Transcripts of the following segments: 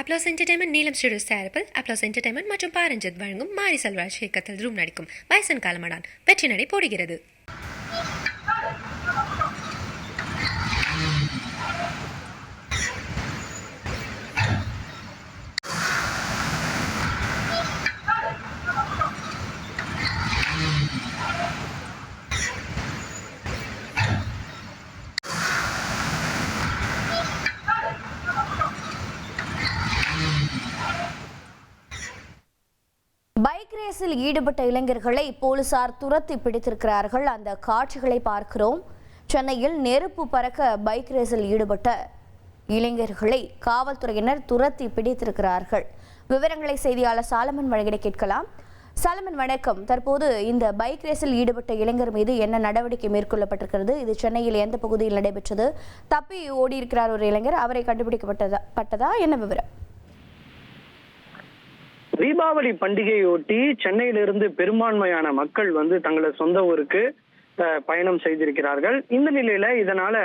Applause entertainment நீலம் studios தயாரிப்பில் applause entertainment மற்றும் பாரஞ்சித் வழங்கும் மாரி செல்வராஜ் இயக்கத்தில் ரூம் நடிக்கும் வயசன் காலமடான் வெற்றி நடை போடுகிறது. பைக் ரேஸில் ஈடுபட்ட இளைஞர்களை போலீசார் துரத்தி பிடித்திருக்கிறார்கள். அந்த காட்சிகளை பார்க்கிறோம். சென்னையில் நெருப்பு பறக்க பைக் ரேஸில் ஈடுபட்ட இளைஞர்களை காவல்துறையினர் துரத்தி பிடித்திருக்கிறார்கள். விவரங்களை செய்தியாளர் சாலமன் வழங்கிட கேட்கலாம். சாலமன் வணக்கம். தற்போது இந்த பைக் ரேஸில் ஈடுபட்ட இளைஞர் மீது என்ன நடவடிக்கை மேற்கொள்ளப்பட்டிருக்கிறது? இது சென்னையில் எந்த பகுதியில் நடைபெற்றது? தப்பி ஓடி இருக்கிறார் ஒரு இளைஞர், அவரை கண்டுபிடிக்கப்பட்டதா? என்ன விவரம்? தீபாவளி பண்டிகையொட்டி சென்னையிலிருந்து பெரும்பான்மையான மக்கள் தங்களது சொந்த ஊருக்கு பயணம் செய்திருக்கிறார்கள். இந்த நிலையில இதனால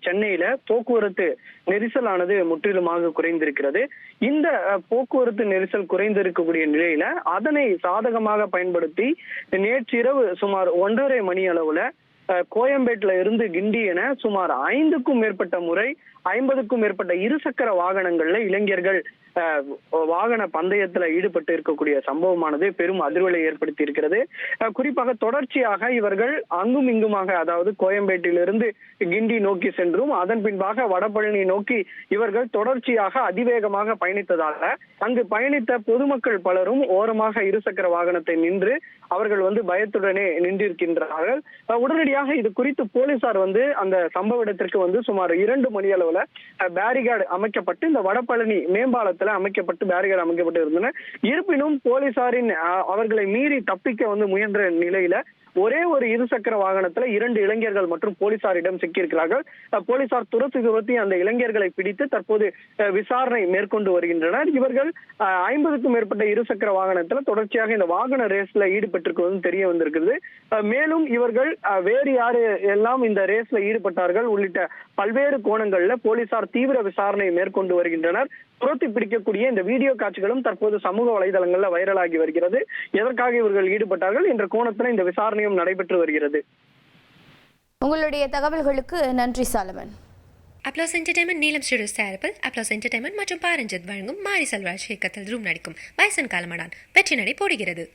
சென்னையில போக்குவரத்து நெரிசலானது முற்றிலுமாக குறைந்திருக்கிறது. இந்த போக்குவரத்து நெரிசல் குறைந்திருக்கக்கூடிய நிலையில அதனை சாதகமாக பயன்படுத்தி நேற்றிரவு சுமார் 1:30 மணி அளவுல கோயம்பேட்டில இருந்து கிண்டி என சுமார் 5க்கும் மேற்பட்ட முறை 50க்கும் மேற்பட்ட இருசக்கர வாகனங்கள்ல இளைஞர்கள் வாகன பந்தயத்துல ஈடுபட்டு இருக்கக்கூடிய சம்பவமானது பெரும் அதிர்வலை ஏற்படுத்தி இருக்கிறது. குறிப்பாக தொடர்ச்சியாக இவர்கள் அங்கும் இங்குமாக, அதாவது கோயம்பேட்டிலிருந்து கிண்டி நோக்கி சென்றும் அதன் பின்பாக வடபழனி நோக்கி இவர்கள் தொடர்ச்சியாக அதிவேகமாக பயணித்ததாக அங்கு பயணித்த பொதுமக்கள் பலரும் ஓரமாக இருசக்கர வாகனத்தை நின்று அவர்கள் பயத்துடனே நின்றிருக்கின்றார்கள். உடனடியாக இது குறித்து போலீசார் அந்த சம்பவ இடத்திற்கு சுமார் 2 மணி அளவுல பேரிகார்டு அமைக்கப்பட்டு இந்த வடபழனி மேம்பாலத்தில் அமைக்கப்பட்டு பேரிகார்டு அமைக்கப்பட்டு இருந்தன. இருப்பினும் போலீசாரின் அவர்களை மீறி தப்பிக்க முயன்ற நிலையில ஒரே ஒரு இருசக்கர வாகனத்துல 2 இளைஞர்கள் மற்றும் போலீசாரிடம் சிக்கியிருக்கிறார்கள். போலீசார் துரத்தி அந்த இளைஞர்களை பிடித்து தற்போது விசாரணை மேற்கொண்டு வருகின்றனர். இவர்கள் 50க்கும் மேற்பட்ட இருசக்கர வாகனத்துல தொடர்ச்சியாக இந்த வாகன ரேஸ்ல ஈடுபட்டிருக்கிறது தெரிய வந்திருக்கிறது. மேலும் இவர்கள் வேறு யாரு எல்லாம் இந்த ரேஸ்ல ஈடுபட்டார்கள் உள்ளிட்ட பல்வேறு கோணங்கள்ல போலீசார் தீவிர விசாரணை மேற்கொண்டு வருகின்றனர். துரத்தி பிடிக்கக்கூடிய இந்த வீடியோ காட்சிகளும் தற்போது சமூக வலைதளங்கள்ல வைரலாகி வருகிறது. எதற்காக இவர்கள் ஈடுபட்டார்கள் என்ற கோணத்துல இந்த விசாரணையும் நடைபெற்று வருகிறது. உங்களுடைய தகவல்களுக்கு நன்றி சாலமன். அப்ளாஸ் என்டர்டைன்மெண்ட் நீலம் ஸ்டுடியோஸ் தயாரிப்பில் அப்ளாஸ் என்டர்டைன்மெண்ட் மற்றும் பாரஞ்சித் வழங்கும் மாரி செல்வராஜ் இயக்கத்தில் ரூம் நடிக்கும் வயசன் காலமடான் வெற்றி நடை போடுகிறது.